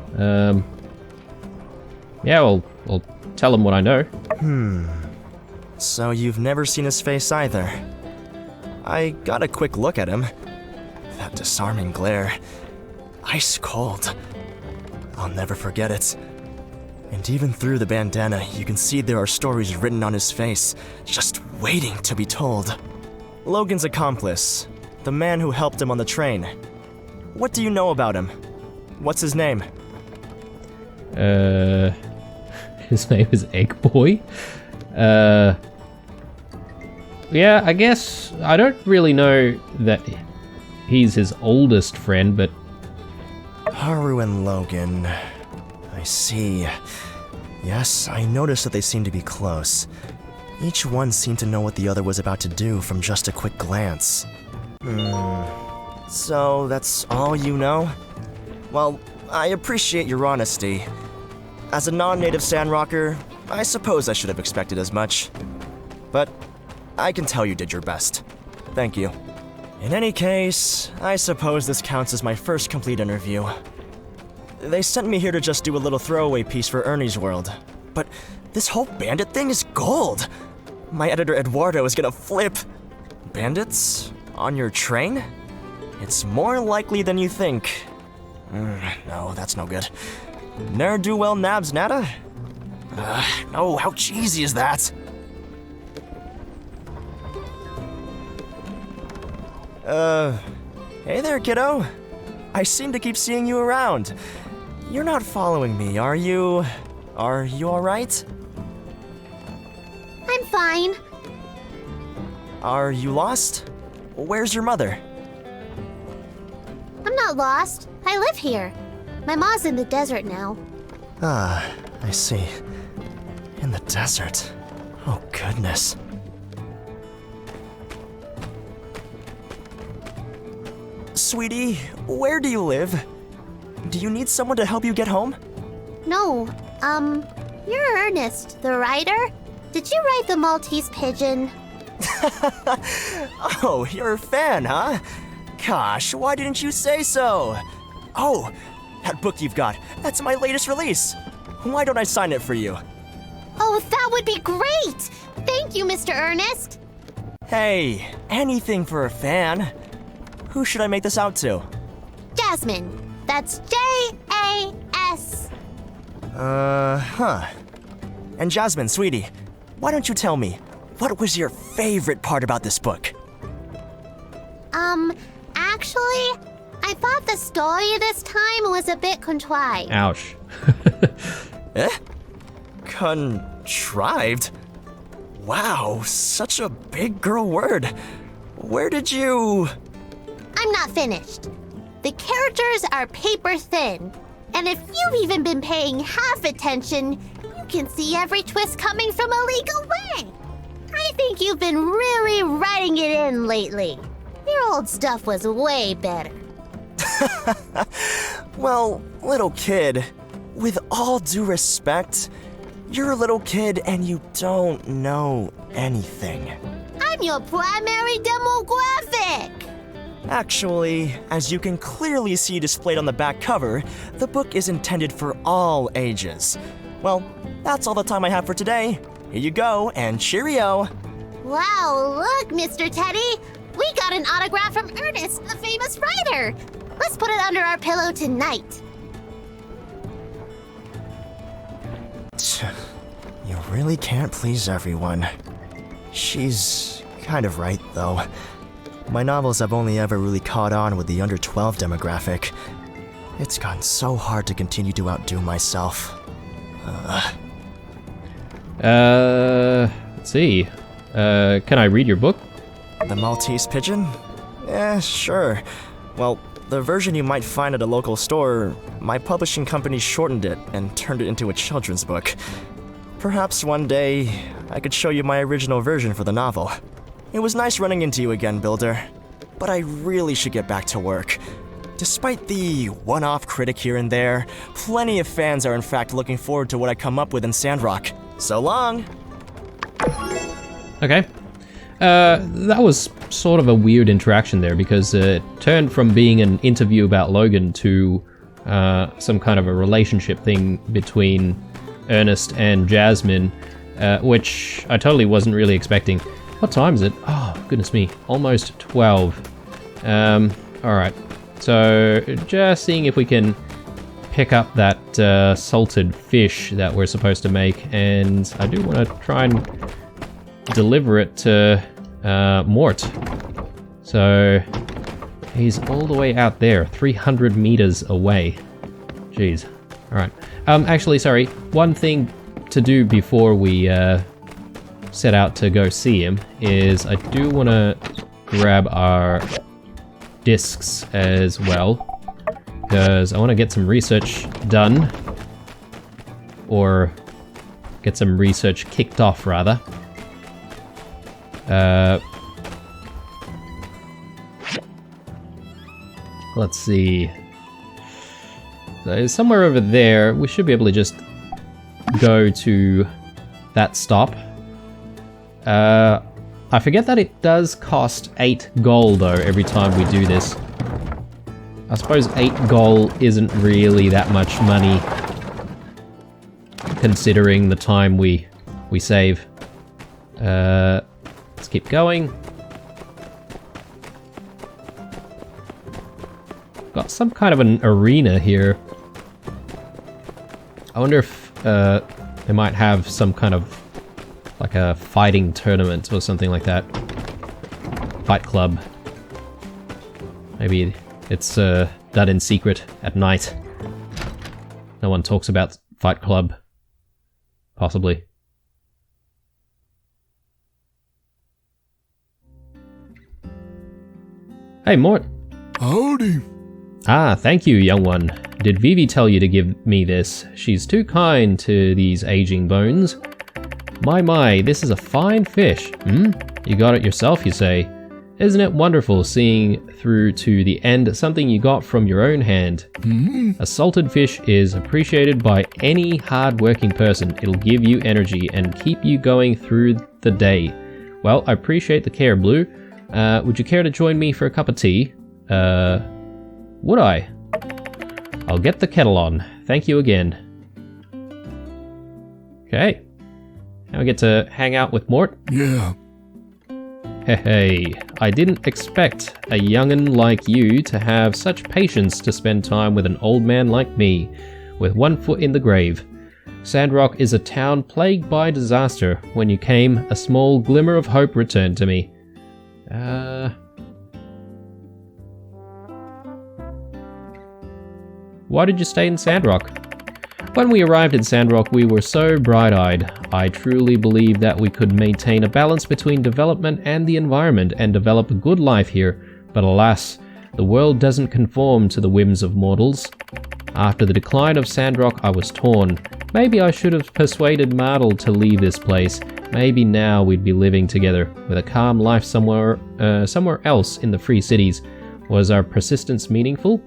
Yeah, I'll tell him what I know. So you've never seen his face either. I got a quick look at him. That disarming glare. Ice cold. I'll never forget it. And even through the bandana, you can see there are stories written on his face, just waiting to be told. Logan's accomplice, the man who helped him on the train. What do you know about him? What's his name? His name is Egg Boy? Yeah, I guess I don't really know that he's his oldest friend, but... Haru and Logan. I see. Yes, I noticed that they seem to be close. Each one seemed to know what the other was about to do from just a quick glance. So that's all you know? Well, I appreciate your honesty. As a non-native Sandrocker, I suppose I should have expected as much. But I can tell you did your best. Thank you. In any case, I suppose this counts as my first complete interview. They sent me here to just do a little throwaway piece for Ernie's World. But this whole bandit thing is gold! My editor Eduardo is gonna flip. Bandits? On your train? It's more likely than you think. No, that's no good. Ne'er do well nabs nada? No, how cheesy is that? Hey there, kiddo. I seem to keep seeing you around. You're not following me, are you? Are you alright? I'm fine. Are you lost? Where's your mother? I'm not lost. I live here. My mom's in the desert now. Ah, I see. In the desert. Oh, goodness. Sweetie, where do you live? Do you need someone to help you get home? No, you're Ernest, the writer? Did you write The Maltese Pigeon? Oh, you're a fan, huh? Gosh, why didn't you say so? Oh, that book you've got, that's my latest release. Why don't I sign it for you? Oh, that would be great! Thank you, Mr. Ernest. Hey, anything for a fan. Who should I make this out to? Jasmine. That's J-A-S. Huh. And Jasmine, sweetie, why don't you tell me, what was your favorite part about this book? Actually, I thought the story this time was a bit contrived. Ouch. Eh? Contrived? Wow, such a big girl word. Where did you... I'm not finished. The characters are paper thin, and if you've even been paying half attention, you can see every twist coming from a legal way. I think you've been really writing it in lately. Your old stuff was way better. Well, little kid, with all due respect, You're a little kid and you don't know anything. I'm your primary demographic. Actually, as you can clearly see displayed on the back cover, the book is intended for all ages. Well, that's all the time I have for today. Here you go, and cheerio! Wow, look, Mr. Teddy! We got an autograph from Ernest, the famous writer! Let's put it under our pillow tonight. You really can't please everyone. She's kind of right, though. My novels have only ever really caught on with the under 12 demographic. It's gotten so hard to continue to outdo myself. Let's see. Can I read your book? The Maltese Pigeon? Sure. Well, the version you might find at a local store, my publishing company shortened it and turned it into a children's book. Perhaps one day, I could show you my original version for the novel. It was nice running into you again, Builder. But I really should get back to work. Despite the one-off critic here and there, plenty of fans are in fact looking forward to what I come up with in Sandrock. So long! Okay. That was sort of a weird interaction there because it turned from being an interview about Logan to some kind of a relationship thing between Ernest and Jasmine, which I totally wasn't really expecting. What time is it? Oh, goodness me. Almost 12. Alright. So, just seeing if we can pick up that salted fish that we're supposed to make, and I do want to try and deliver it to Mort. So, he's all the way out there, 300 meters away. Jeez. Alright. Actually, sorry. One thing to do before we set out to go see him is I do want to grab our discs as well, because I want to get some research done, or get some research kicked off rather. Let's see. So somewhere over there, we should be able to just go to that stop. I forget that it does cost 8 gold though every time we do this. I suppose 8 gold isn't really that much money considering the time we save. Let's keep going. Got some kind of an arena here. I wonder if they might have some kind of like a fighting tournament or something like that. Fight club. Maybe it's done in secret at night. No one talks about Fight Club. Possibly. Hey, Mort. Howdy. Ah, thank you, young one. Did Vivi tell you to give me this? She's too kind to these aging bones. My, this is a fine fish. You got it yourself, you say? Isn't it wonderful seeing through to the end something you got from your own hand? A salted fish is appreciated by any hard-working person. It'll give you energy and keep you going through the day. Well, I appreciate the care, Blue. Would you care to join me for a cup of tea? Would I? I'll get the kettle on. Thank you again. Okay. Now we get to hang out with Mort. Yeah. Hey, I didn't expect a young'un like you to have such patience to spend time with an old man like me, with one foot in the grave. Sandrock is a town plagued by disaster. When you came, a small glimmer of hope returned to me. Why did you stay in Sandrock? When we arrived in Sandrock, we were so bright-eyed. I truly believed that we could maintain a balance between development and the environment and develop a good life here, but alas, the world doesn't conform to the whims of mortals. After the decline of Sandrock, I was torn. Maybe I should have persuaded Mardle to leave this place. Maybe now we'd be living together, with a calm life somewhere else in the free cities. Was our persistence meaningful?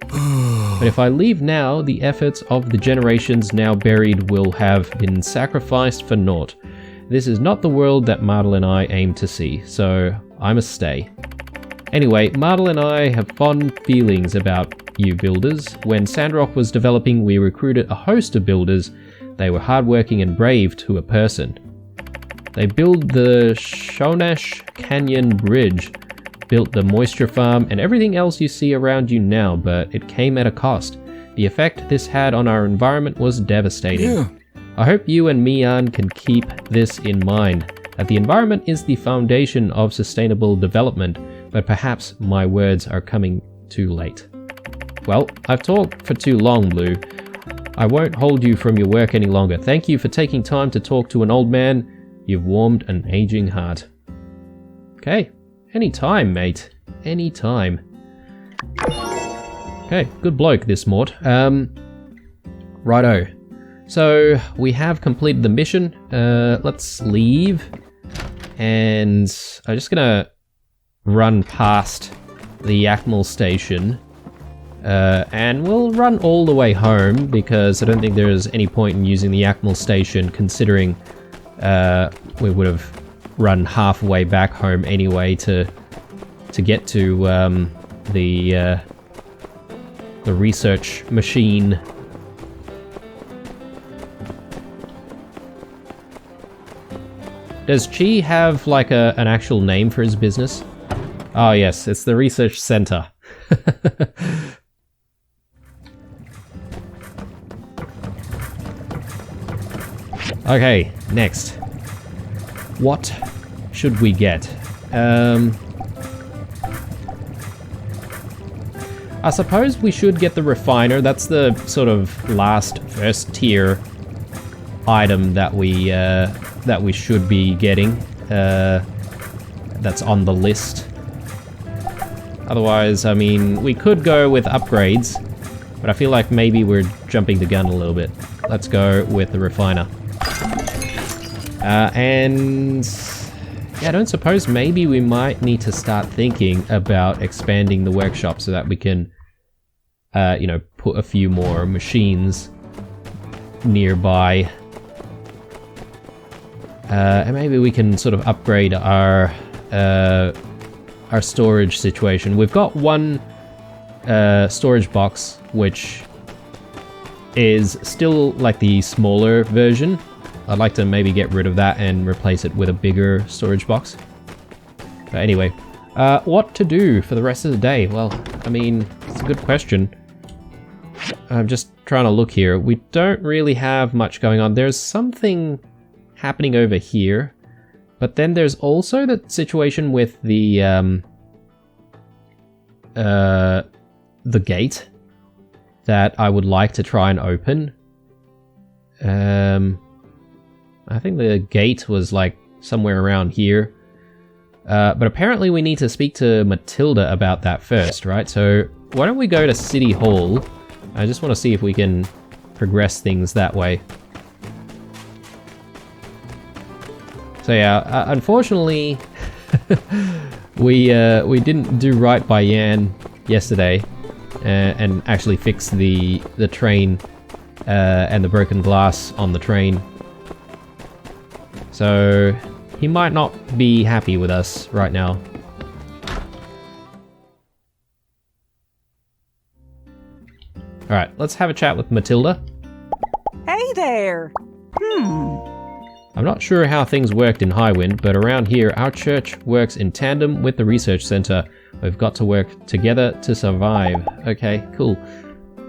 But if I leave now, the efforts of the generations now buried will have been sacrificed for naught. This is not the world that Martel and I aim to see, so I must stay. Anyway, Martel and I have fond feelings about you builders. When Sandrock was developing, we recruited a host of builders. They were hardworking and brave to a person. They built the Shonash Canyon Bridge, built the moisture farm, and everything else you see around you now, but it came at a cost. The effect this had on our environment was devastating. Yeah. I hope you and Mian can keep this in mind, that the environment is the foundation of sustainable development, but perhaps my words are coming too late. Well, I've talked for too long, Blue. I won't hold you from your work any longer. Thank you for taking time to talk to an old man. You've warmed an aging heart. Okay, anytime, mate. Anytime. Okay, good bloke, this Mort. Righto. So, we have completed the mission. Let's leave. And I'm just gonna run past the Yakmal station. And we'll run all the way home, because I don't think there's any point in using the Yakmal station, considering we would have run halfway back home anyway to get to the research machine. Does Chi have like an actual name for his business? Oh yes, it's the research center. Okay, next. What should we get? I suppose we should get the refiner. That's the sort of first tier item that we should be getting. That's on the list. Otherwise, I mean, we could go with upgrades, but I feel like maybe we're jumping the gun a little bit. Let's go with the refiner. And yeah, I don't suppose maybe we might need to start thinking about expanding the workshop so that we can, you know, put a few more machines nearby. And maybe we can sort of upgrade our storage situation. We've got one storage box, which is still like the smaller version. I'd like to maybe get rid of that and replace it with a bigger storage box. But anyway, what to do for the rest of the day? Well, I mean, it's a good question. I'm just trying to look here. We don't really have much going on. There's something happening over here, but then there's also the situation with the gate that I would like to try and open. I think the gate was like somewhere around here. But apparently we need to speak to Matilda about that first, right? So why don't we go to City Hall? I just want to see if we can progress things that way. So yeah, unfortunately, we didn't do right by Yan yesterday and actually fix the train and the broken glass on the train. So he might not be happy with us right now. Alright, let's have a chat with Matilda. Hey there! I'm not sure how things worked in Highwind, but around here our church works in tandem with the research center. We've got to work together to survive. Okay, cool.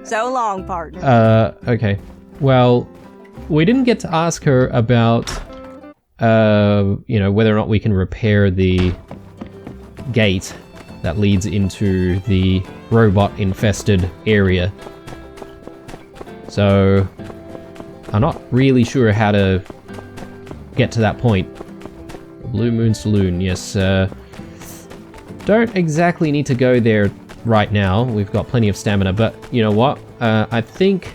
So long, partner. Okay. Well, we didn't get to ask her about you know, whether or not we can repair the gate that leads into the robot-infested area. So, I'm not really sure how to get to that point. Blue Moon Saloon, yes. Don't exactly need to go there right now. We've got plenty of stamina, but you know what? I think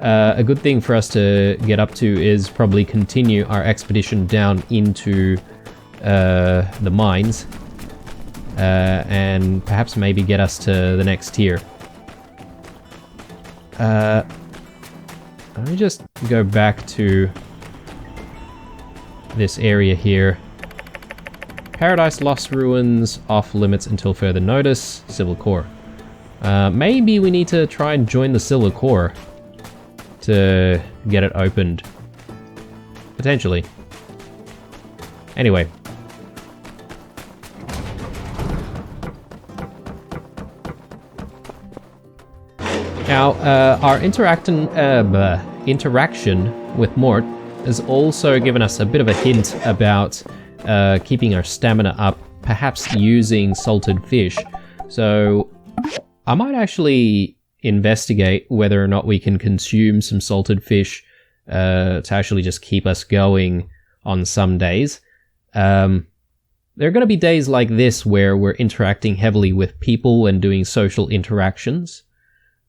a good thing for us to get up to is probably continue our expedition down into the mines and perhaps maybe get us to the next tier. Let me just go back to this area here. Paradise Lost Ruins, off limits until further notice. Civil Core. Maybe we need to try and join the Civil Core to get it opened. Potentially. Anyway. Now, our interaction with Mort has also given us a bit of a hint about keeping our stamina up, perhaps using salted fish. So I might actually investigate whether or not we can consume some salted fish to actually just keep us going on some days. There are going to be days like this where we're interacting heavily with people and doing social interactions.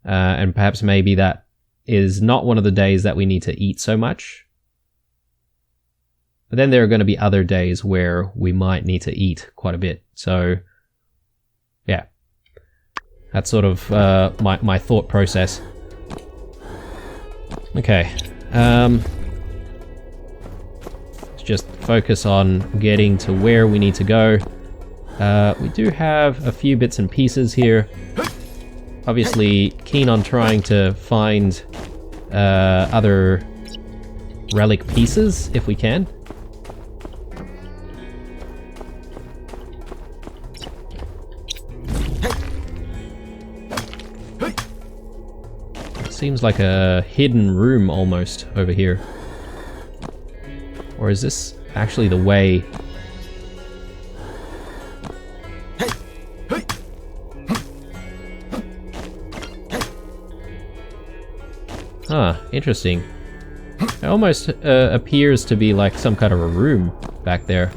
And perhaps maybe that is not one of the days that we need to eat so much. But then there are going to be other days where we might need to eat quite a bit. So, yeah. That's sort of my thought process. Okay. Let's just focus on getting to where we need to go. We do have a few bits and pieces here. Obviously, keen on trying to find other relic pieces if we can. Seems like a hidden room almost over here. Or is this actually the way? Huh, interesting. It almost appears to be like some kind of a room back there.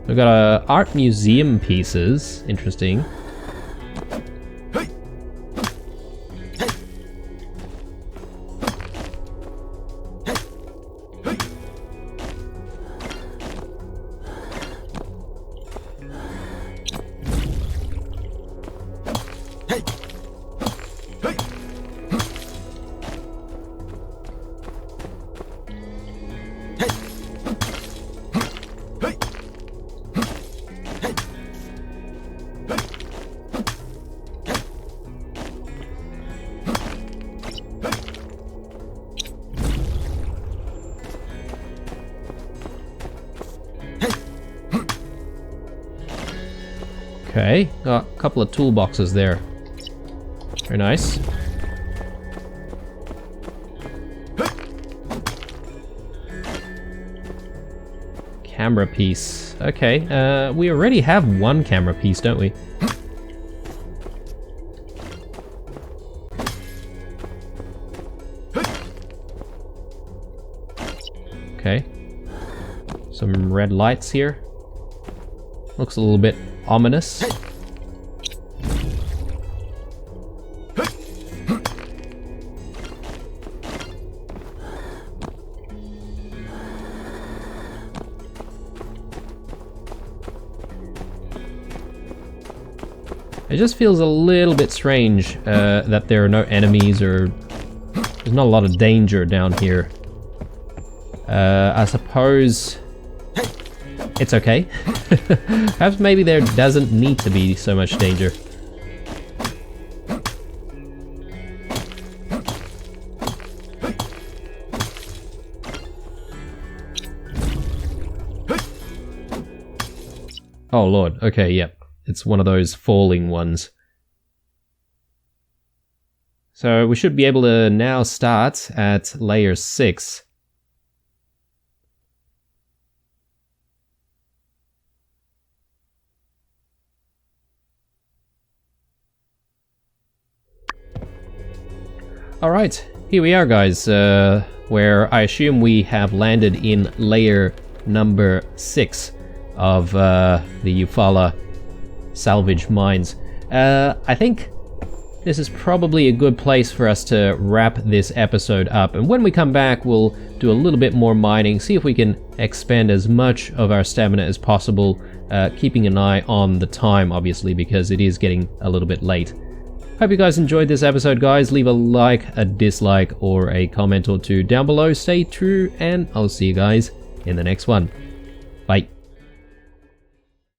We've got art museum pieces. Interesting. Okay, got a couple of toolboxes there. Very nice. Camera piece. Okay, we already have one camera piece, don't we? Okay. Some red lights here. Looks a little bit ominous. It just feels a little bit strange that there are no enemies or there's not a lot of danger down here. I suppose it's okay. Perhaps maybe there doesn't need to be so much danger. Oh lord, okay, yep. It's one of those falling ones. So we should be able to now start at layer 6. Alright, here we are guys, where I assume we have landed in layer number 6 of the Eufaula salvage mines. I think this is probably a good place for us to wrap this episode up. And when we come back, we'll do a little bit more mining, see if we can expand as much of our stamina as possible, keeping an eye on the time, obviously, because it is getting a little bit late. Hope you guys enjoyed this episode, guys. Leave a like, a dislike, or a comment or two down below. Stay true, and I'll see you guys in the next one. Bye.